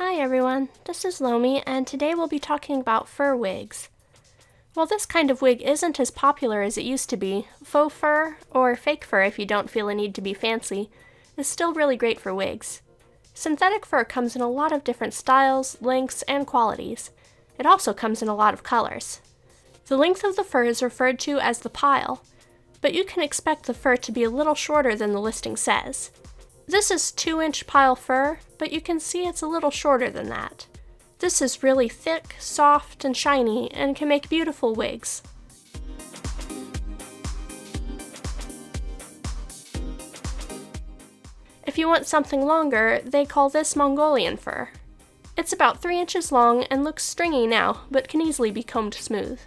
Hi everyone, this is Lomi, and today we'll be talking about fur wigs. While this kind of wig isn't as popular as it used to be, faux fur, or fake fur if you don't feel a need to be fancy, is still really great for wigs. Synthetic fur comes in a lot of different styles, lengths, and qualities. It also comes in a lot of colors. The length of the fur is referred to as the pile, but you can expect the fur to be a little shorter than the listing says. This is 2-inch pile fur, but you can see it's a little shorter than that. This is really thick, soft, and shiny, and can make beautiful wigs. If you want something longer, they call this Mongolian fur. It's about 3 inches long and looks stringy now, but can easily be combed smooth.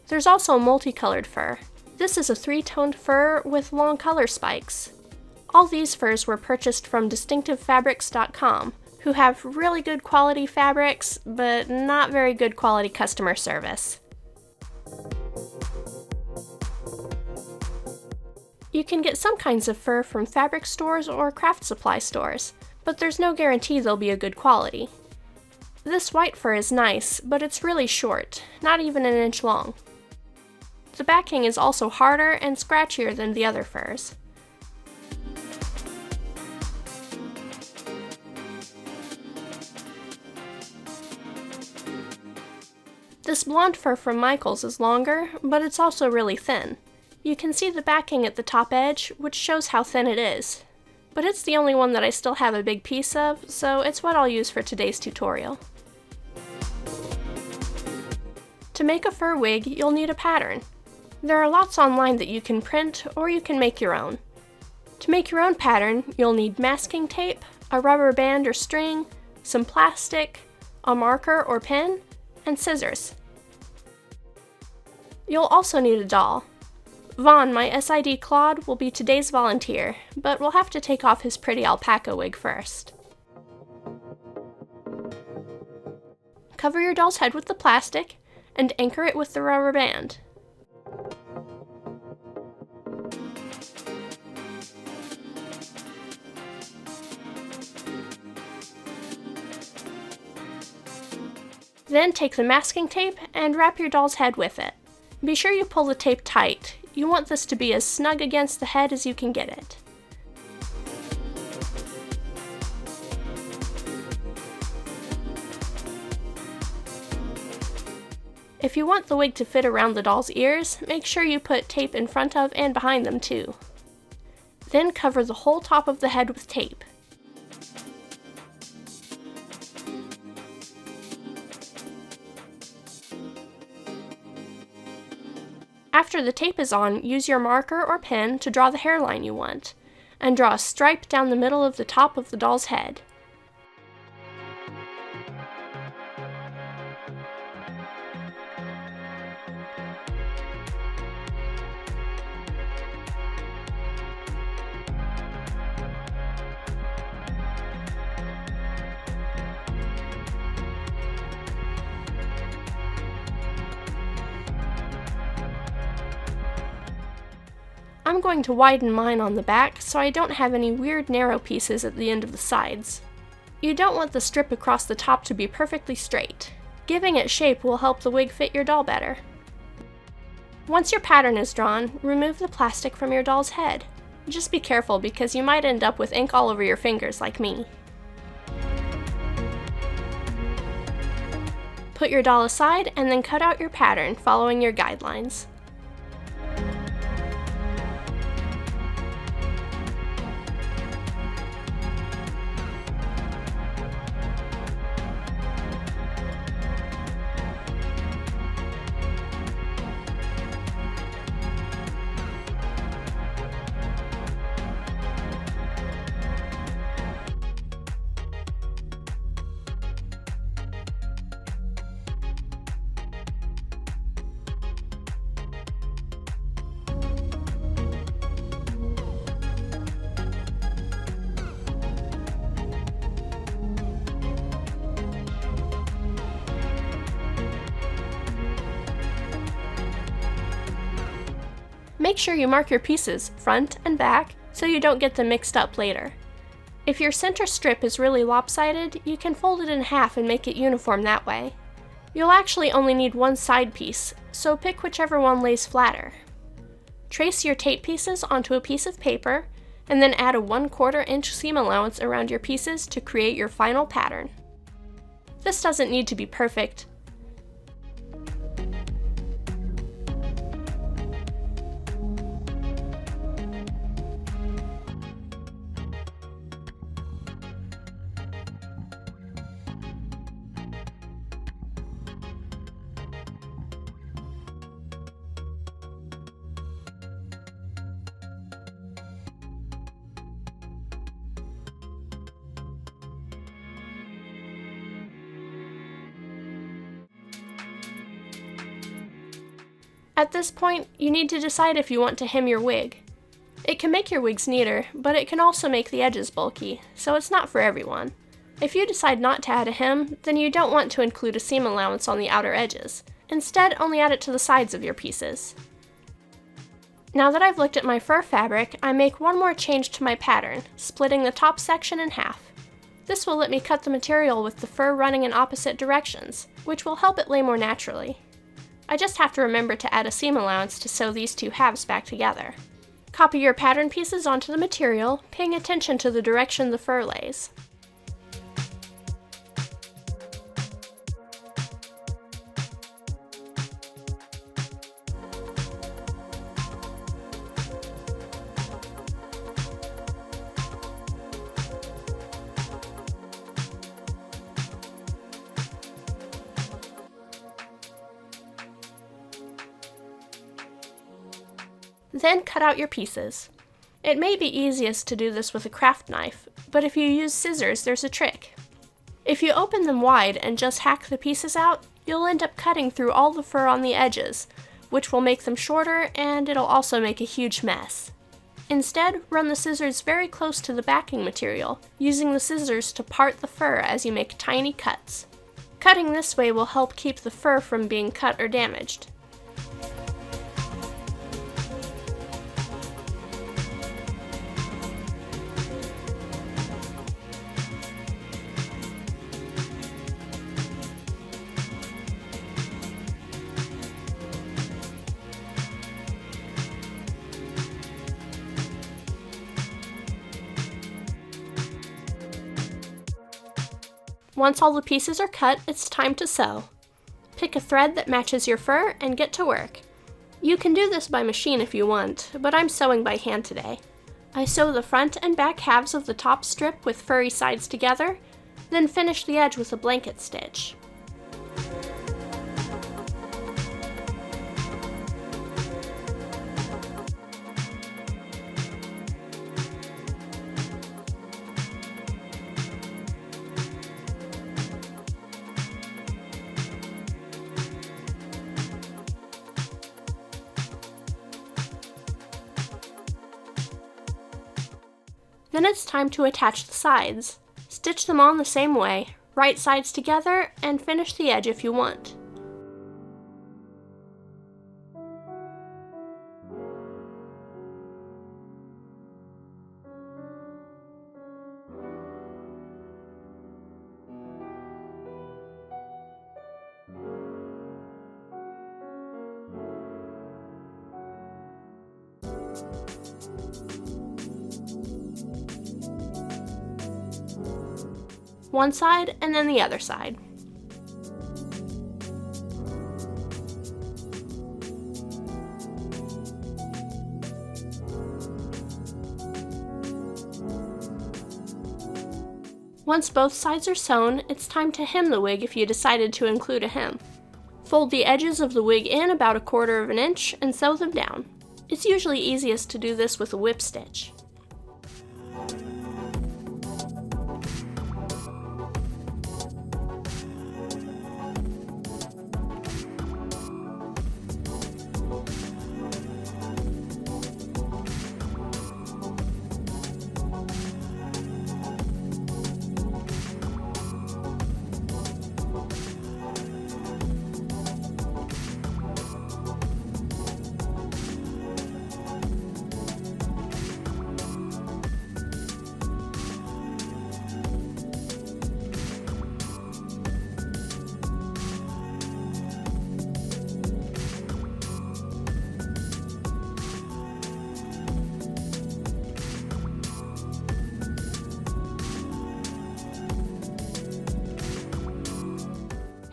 There's also multicolored fur. This is a 3-toned fur with long color spikes. All these furs were purchased from distinctivefabrics.com, who have really good quality fabrics, but not very good quality customer service. You can get some kinds of fur from fabric stores or craft supply stores, but there's no guarantee they'll be a good quality. This white fur is nice, but it's really short, not even an inch long. The backing is also harder and scratchier than the other furs. This blonde fur from Michaels is longer, but it's also really thin. You can see the backing at the top edge, which shows how thin it is. But it's the only one that I still have a big piece of, so it's what I'll use for today's tutorial. To make a fur wig, you'll need a pattern. There are lots online that you can print, or you can make your own. To make your own pattern, you'll need masking tape, a rubber band or string, some plastic, a marker or pen, and scissors. You'll also need a doll. Vahn, my SID Claude, will be today's volunteer, but we'll have to take off his pretty alpaca wig first. Cover your doll's head with the plastic, and anchor it with the rubber band. Then take the masking tape and wrap your doll's head with it. Be sure you pull the tape tight. You want this to be as snug against the head as you can get it. If you want the wig to fit around the doll's ears, make sure you put tape in front of and behind them too. Then cover the whole top of the head with tape. After the tape is on, use your marker or pen to draw the hairline you want, and draw a stripe down the middle of the top of the doll's head. I'm going to widen mine on the back so I don't have any weird narrow pieces at the end of the sides. You don't want the strip across the top to be perfectly straight. Giving it shape will help the wig fit your doll better. Once your pattern is drawn, remove the plastic from your doll's head. Just be careful because you might end up with ink all over your fingers like me. Put your doll aside and then cut out your pattern following your guidelines. Make sure you mark your pieces, front and back, so you don't get them mixed up later. If your center strip is really lopsided, you can fold it in half and make it uniform that way. You'll actually only need one side piece, so pick whichever one lays flatter. Trace your tape pieces onto a piece of paper, and then add a 1/4 inch seam allowance around your pieces to create your final pattern. This doesn't need to be perfect. At this point, you need to decide if you want to hem your wig. It can make your wigs neater, but it can also make the edges bulky, so it's not for everyone. If you decide not to add a hem, then you don't want to include a seam allowance on the outer edges. Instead, only add it to the sides of your pieces. Now that I've looked at my fur fabric, I make one more change to my pattern, splitting the top section in half. This will let me cut the material with the fur running in opposite directions, which will help it lay more naturally. I just have to remember to add a seam allowance to sew these two halves back together. Copy your pattern pieces onto the material, paying attention to the direction the fur lays. Then cut out your pieces. It may be easiest to do this with a craft knife, but if you use scissors, there's a trick. If you open them wide and just hack the pieces out, you'll end up cutting through all the fur on the edges, which will make them shorter, and it'll also make a huge mess. Instead, run the scissors very close to the backing material, using the scissors to part the fur as you make tiny cuts. Cutting this way will help keep the fur from being cut or damaged. Once all the pieces are cut, it's time to sew. Pick a thread that matches your fur and get to work. You can do this by machine if you want, but I'm sewing by hand today. I sew the front and back halves of the top strip with furry sides together, then finish the edge with a blanket stitch. Then it's time to attach the sides. Stitch them on the same way, right sides together, and finish the edge if you want. One side and then the other side. Once both sides are sewn, it's time to hem the wig if you decided to include a hem. Fold the edges of the wig in about 1/4 inch and sew them down. It's usually easiest to do this with a whip stitch.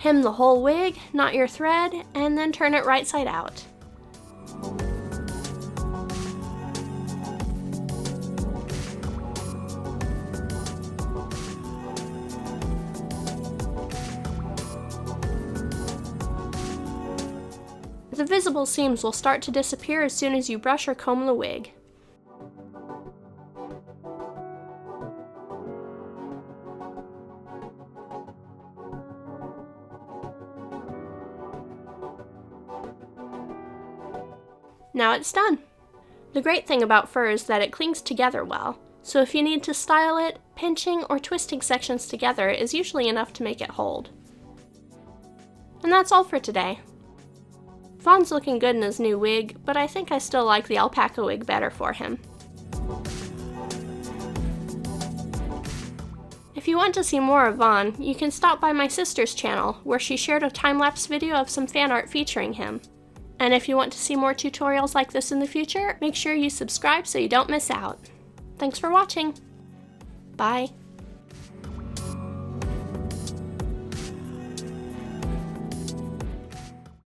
Hem the whole wig, not your thread, and then turn it right side out. The visible seams will start to disappear as soon as you brush or comb the wig. Now it's done! The great thing about fur is that it clings together well, so if you need to style it, pinching or twisting sections together is usually enough to make it hold. And that's all for today. Vahn's looking good in his new wig, but I think I still like the alpaca wig better for him. If you want to see more of Vahn, you can stop by my sister's channel, where she shared a time-lapse video of some fan art featuring him. And if you want to see more tutorials like this in the future, make sure you subscribe so you don't miss out. Thanks for watching! Bye!